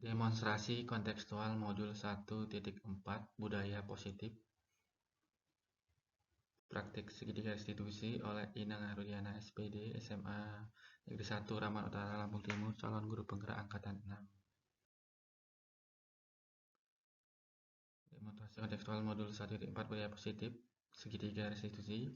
Demonstrasi kontekstual modul 1.4 Budaya Positif Praktik Segitiga Restitusi oleh Inang Rudiana SPD SMA Negeri 1 Rambang Utara Lampung Timur, calon guru penggerak angkatan 6. Demonstrasi kontekstual modul 1.4 Budaya Positif Segitiga Restitusi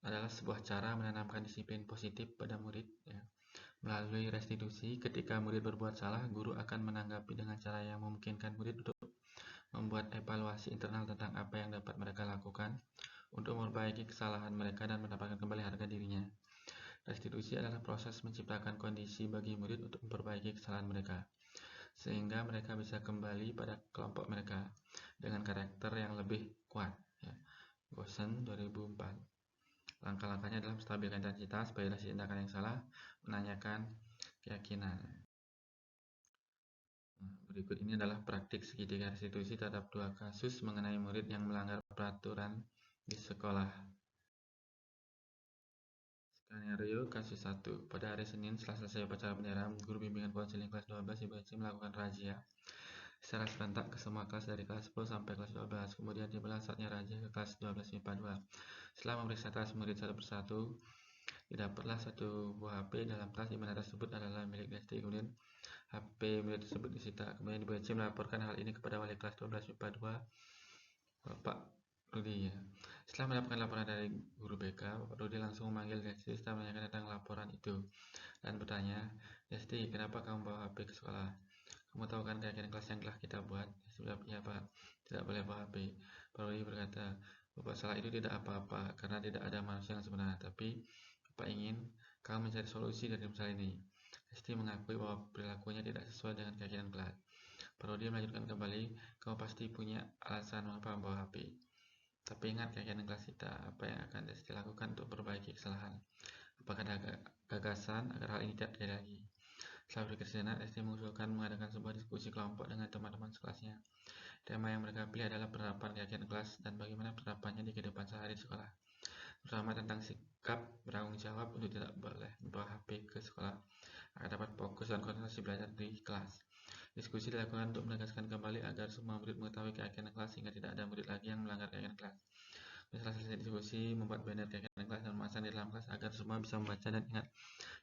adalah sebuah cara menanamkan disiplin positif pada murid, ya. Melalui restitusi, ketika murid berbuat salah, guru akan menanggapi dengan cara yang memungkinkan murid untuk membuat evaluasi internal tentang apa yang dapat mereka lakukan untuk memperbaiki kesalahan mereka dan mendapatkan kembali harga dirinya. Restitusi adalah proses menciptakan kondisi bagi murid untuk memperbaiki kesalahan mereka, sehingga mereka bisa kembali pada kelompok mereka dengan karakter yang lebih kuat, ya. Gosen 2004. Langkah-langkahnya adalah menstabilkan intensitas, validasi tindakan yang salah, menanyakan keyakinan. Berikut ini adalah praktik segitiga restitusi terhadap 2 kasus mengenai murid yang melanggar peraturan di sekolah. Skenario kasus 1. Pada hari Senin, setelah selesai upacara bendera, guru bimbingan konseling kelas 12 IPC melakukan razia secara serentak ke semua kelas dari kelas 10 sampai kelas 12. Kemudian tibalah saatnya razia ke kelas 12 MIPA 2. Setelah memeriksa tas murid satu persatu, didapatlah satu buah HP dalam tas di mana tersebut adalah milik Desti. Kemudian HP milik tersebut disita. Kemudian IPC melaporkan hal ini kepada wali kelas 12 MIPA 2, Bapak Rudi, ya. Setelah mendapatkan laporan dari guru BK, Bapak Rudi langsung memanggil Desti setelah menanyakan tentang laporan itu dan bertanya, "Desti, kenapa kamu bawa HP ke sekolah? Kamu tahu kan keyakinan kelas yang telah kita buat?" Desti menjawab, "Iya Pak, tidak boleh bawa HP." Pak Rudi berkata, "Bapak salah itu tidak apa-apa karena tidak ada manusia yang sempurna, tapi Bapak ingin kamu mencari solusi dari masalah ini." Desti mengakui bahwa perilakunya tidak sesuai dengan keyakinan kelas. Pak Rudi melanjutkan kembali, "Kamu pasti punya alasan mengapa membawa HP. Tapi ingat keyakinan kelas kita, apa yang akan Desti lakukan untuk memperbaiki kesalahan? Apakah ada gagasan agar hal ini tidak terjadi lagi?" Setelah berpikir sejenak, Desti mengusulkan mengadakan sebuah diskusi kelompok dengan teman-teman sekelasnya. Tema yang mereka pilih adalah penerapan keyakinan kelas dan bagaimana penerapannya di kehidupan sehari di sekolah, terutama tentang sikap bertanggung jawab untuk tidak boleh membawa HP ke sekolah agar dapat fokus dan konsentrasi belajar di kelas. Diskusi dilakukan untuk menegaskan kembali agar semua murid mengetahui keyakinan kelas sehingga tidak ada murid lagi yang melanggar keyakinan kelas. Setelah selesai diskusi, membuat banner keyakinan kelas dan memasang di dalam kelas agar semua bisa membaca dan ingat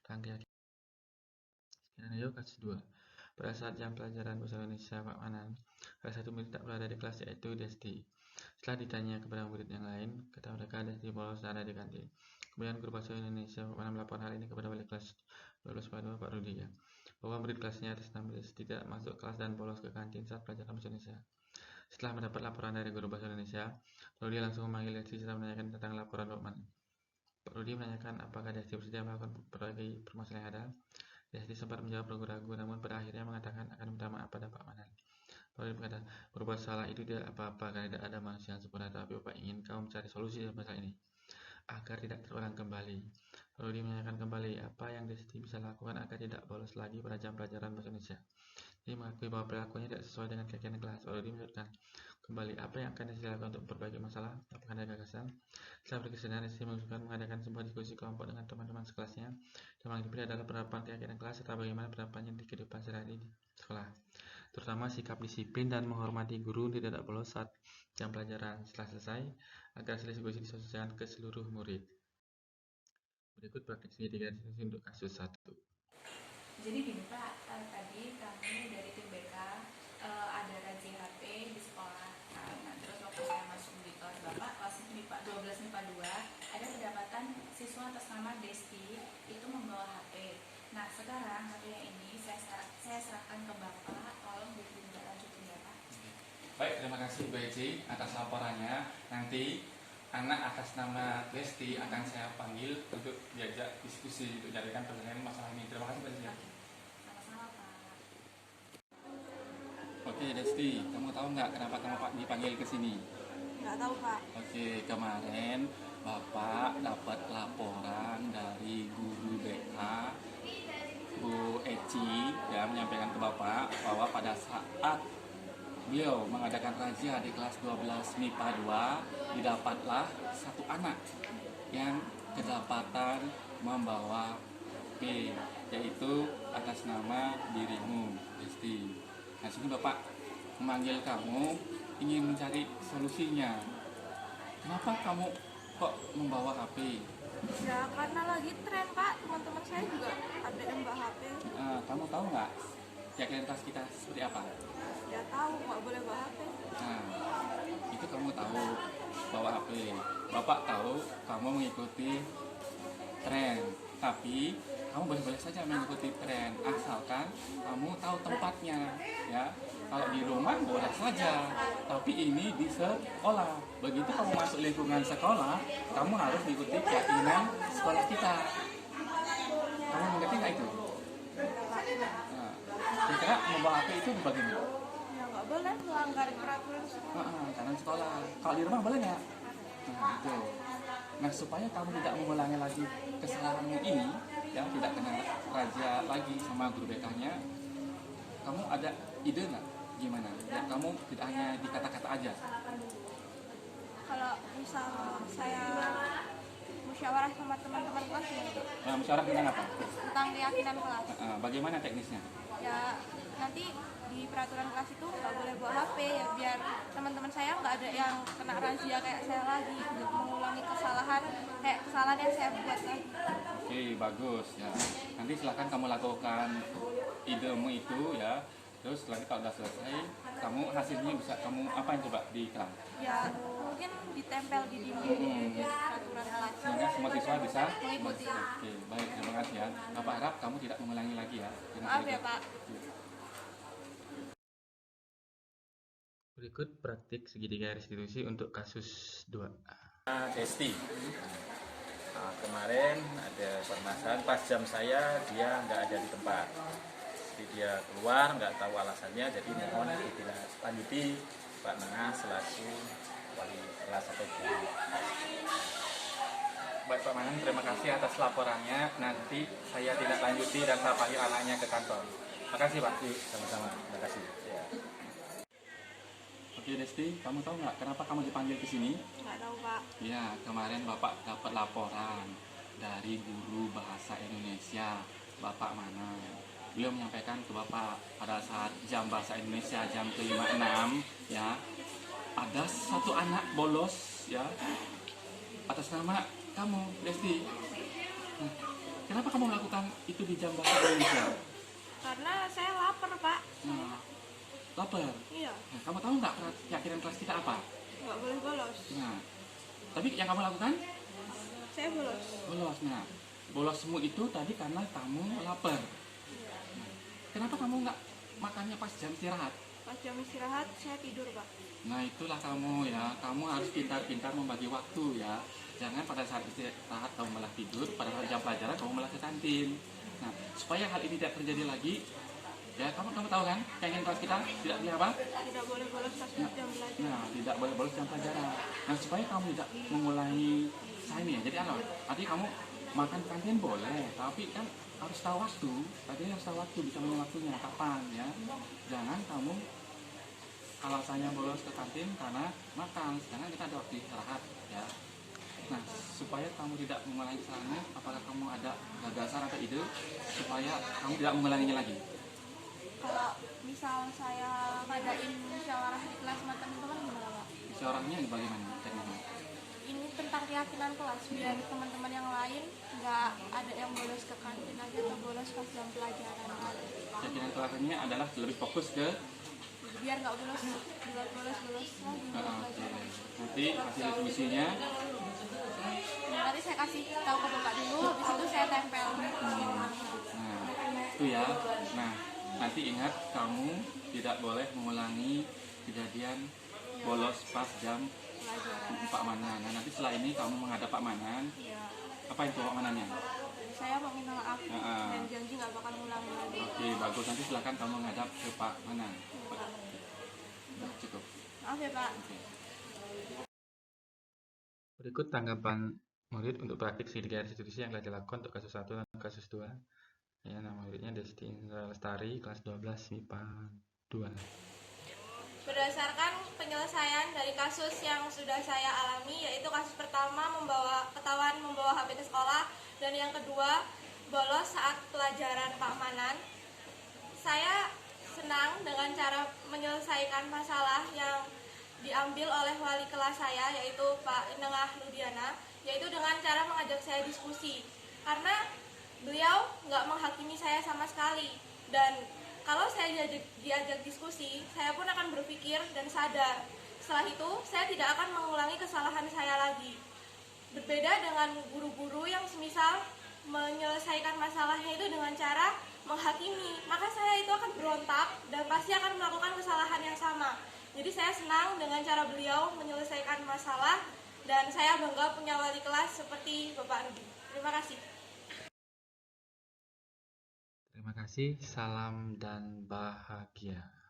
tentang keyakinan. Skenario kasus 2. Pada saat jam pelajaran bahasa Indonesia Pak Manan, salah satu murid tak berada di kelas yaitu Desti. Setelah ditanya kepada murid yang lain, kata mereka Desti bolos dan ada di kantin. Kemudian guru bahasa Indonesia Pak Manan melaporkan hal ini kepada wali kelas 12 Pak Rudi, ya, bahwa murid kelasnya atas nama Desti tidak masuk kelas dan bolos ke kantin saat pelajaran bahasa Indonesia. Setelah mendapat laporan dari guru bahasa Indonesia, Pak Rudi langsung memanggil Desti serta menanyakan tentang laporan Pak Manan. Pak Rudi menanyakan apakah Desti bersedia melakukan berbagai permasalahan yang ada. Desti sempat menjawab ragu-ragu, namun pada akhirnya mengatakan akan minta maaf pada Pak Manan. Pak Rudi berkata, "Berbuat salah itu tidak apa-apa karena tidak ada manusia yang sempurna, tapi Bapak ingin kamu mencari solusi dalam masalah ini agar tidak terulang kembali." Pak Rudi menanyakan kembali apa yang Desti bisa lakukan agar tidak bolos lagi pada jam pelajaran bahasa Indonesia. Dia mengakui bahwa perilakunya tidak sesuai dengan keyakinan kelas. Pak Rudi melanjutkan kembali apa yang akan Desti lakukan untuk memperbaiki masalah, apakah ada gagasan. Setelah berpikir sejenak, Desti mengusulkan mengadakan sebuah diskusi kelompok dengan teman-teman sekelasnya. Tema yang dipilih adalah penerapan keyakinan kelas serta bagaimana penerapannya di kehidupan sehari-hari di sekolah, terutama sikap disiplin dan menghormati guru untuk tidak bolos saat jam pelajaran. Setelah selesai, agar hasil diskusi disosialisasikan ke seluruh murid. Berikut praktik segitiga restitusi untuk kasus 1. Jadi gini Pak, tadi kami dari tim BK ada razia HP di sekolah. Nah, terus waktu saya masuk di kelas Bapak, kelas MIPA 12 MIPA 2, ada kedapatan siswa atas nama Desti itu membawa HP. Nah, sekarang HP-nya ini saya serahkan ke Bapak, tolong ditindaklanjutin ya Pak. Baik, terima kasih Bu Eci atas laporannya. Nanti anak atas nama Desti akan saya panggil untuk diajak diskusi untuk jadikan penyelesaian masalah ini. Terima kasih Bu Eci. Sama-sama Pak. Oke Desti, kamu tahu nggak kenapa kamu dipanggil ke sini? Nggak tahu Pak. Oke, kemarin Bapak dapat laporan dari guru BK Bu Eci yang menyampaikan ke Bapak bahwa pada saat beliau mengadakan razia di kelas 12 MIPA 2, didapatlah satu anak yang kedapatan membawa P, yaitu atas nama dirimu, Desti. Nah, sini Bapak memanggil kamu ingin mencari solusinya. Kenapa kamu kok membawa HP? Ya karena lagi tren Pak, teman-teman saya juga ada yang bawa HP. Kamu tahu nggak keyakinan kelas kita seperti apa? Ya tahu nggak boleh bawa HP. Nah, itu kamu tahu bawa HP. Bapak tahu kamu mengikuti tren, tapi kamu boleh-boleh saja mengikuti tren asalkan kamu tahu tempatnya, ya. Kalau di rumah boleh saja, tapi ini di sekolah. Begitu kamu masuk lingkungan sekolah, kamu harus mengikuti keyakinan sekolah kita. Kamu mengerti nggak itu? Nah, kira-kira membawa HP itu bagaimana? Ya nggak boleh melanggar peraturan sekolah. Karena sekolah. Kalau di rumah boleh nggak? Nah, itu. Nah, supaya kamu tidak mengulangi lagi kesalahanmu ini, yang tidak kena raja lagi sama guru BK-nya, kamu ada ide nggak gimana? Ya, kamu tidak hanya di kata-kata aja. Kalau misal saya musyawarah sama teman-teman kelas ya, Nah, musyawarah tentang apa? tentang keyakinan kelas. Bagaimana teknisnya? Ya nanti di peraturan kelas itu nggak boleh bawa HP ya, biar teman-teman saya nggak ada yang kena razia kayak saya lagi untuk mengulangi kesalahan yang saya buat lagi. Oke, bagus ya. Nanti silakan kamu lakukan idemu itu ya. Terus lagi kalau sudah selesai, kamu hasilnya bisa kamu apain coba di kelas? Ya mungkin ditempel di dinding peraturan kelas. Sehingga semua siswa bisa mengikuti. Oke, baik, terima kasih ya. Bapak harap kamu tidak mengulangi lagi ya. Maaf ya Pak. Berikut praktik segitiga restitusi untuk kasus 2. Desti. Nah, kemarin ada permasalahan pas jam saya dia nggak ada di tempat, jadi dia keluar nggak tahu alasannya, jadi mohon ditindaklanjuti Pak Nengah selaku wali kelas atau guru. Baik Pak Manang, terima kasih atas laporannya. Nanti saya tidak lanjuti dan saya panggil anaknya ke kantor. Terima kasih Pak. Sama-sama, terima kasih. Ya. Oke Desti, kamu tahu nggak kenapa kamu dipanggil ke sini? Nggak tahu Pak. Ya, kemarin Bapak dapat laporan dari guru bahasa Indonesia, Bapak Mana. Beliau menyampaikan ke Bapak pada saat jam bahasa Indonesia jam ke-56, ya, ada satu anak bolos, ya, atas nama kamu, Desti. Nah, kenapa kamu melakukan itu di jam bahasa Indonesia? Karena saya lapar Pak. Nah, lapar. Iya. Nah, kamu tahu nggak keyakinan kelas kita apa? Nggak boleh bolos. Nah, tapi yang kamu lakukan? Saya bolos. Bolos. Nah, bolosmu itu tadi karena kamu lapar. Nah, kenapa kamu nggak makannya pas jam istirahat? Pas jam istirahat saya tidur Pak. Nah, itulah kamu ya. Kamu harus pintar-pintar membagi waktu ya. Jangan pada saat istirahat kamu malah tidur, pada saat jam pelajaran kamu malah ke kantin. Nah, supaya hal ini tidak terjadi lagi, ya kamu tahu kan, keyakinan kelas kita tidak boleh apa? Tidak boleh bolos pas jam belajar. Nah, tidak boleh bolos jam pelajaran. Nah, supaya kamu tidak mengulangi ini ya. Jadi artinya kamu makan kantin boleh, tapi kan harus tahu waktu. Tadi harus tahu waktu, bisa memilih waktunya kapan ya. Jangan kamu alasannya bolos ke kantin karena makan, sedangkan kita ada waktu istirahat ya. Nah, supaya kamu tidak mengulangi kesalahannya, apakah kamu ada gagasan atau ide supaya kamu tidak mengulanginya lagi? Kalau misal saya ngadain musyawarah di kelas sama teman-teman gimana Pak? Musyawarahnya bagaimana tekniknya? Ini tentang keyakinan kelas, biar teman-teman yang lain nggak ada yang bolos ke kantin aja atau bolos pas jam pelajaran. Keyakinan kelasnya adalah lebih fokus ke Biar nggak bolos lagi. Oke. Nanti hasil diskusinya Nanti saya kasih tahu ke Bapak dulu, habis itu saya tempel. nah itu ya. Nah, nanti ingat kamu tidak boleh mengulangi kejadian bolos pas jam Pak Manan. Nah, nanti setelah ini kamu menghadap Pak Manan. Ya, Apa itu Pak Manannya? saya mau minta maaf dan janji nggak bakal ngulangi lagi. Oke, bagus. Nanti silakan kamu menghadap ke Pak Manan. Cukup. Maaf ya Pak. Oke. Berikut tanggapan murid untuk praktik segitiga restitusi yang telah dilakukan untuk kasus 1 dan kasus 2. Ya, nama muridnya Desti Indra Lestari, kelas 12 MIPA 2. Berdasarkan penyelesaian dari kasus yang sudah saya alami, yaitu kasus pertama ketahuan membawa HP ke sekolah, dan yang kedua bolos saat pelajaran Pak Manan, saya senang dengan cara menyelesaikan masalah yang diambil oleh wali kelas saya, yaitu Pak Inengah Ludiana, yaitu dengan cara mengajak saya diskusi. Karena beliau nggak menghakimi saya sama sekali, dan kalau saya diajak diskusi, saya pun akan berpikir dan sadar. Setelah itu, saya tidak akan mengulangi kesalahan saya lagi. Berbeda dengan guru-guru yang semisal menyelesaikan masalahnya itu dengan cara menghakimi, maka saya itu akan berontak dan pasti akan melakukan kesalahan yang sama. Jadi saya senang dengan cara beliau menyelesaikan masalah, dan saya bangga punya wali kelas seperti Bapak Rudi. Terima kasih. Terima kasih, salam dan bahagia.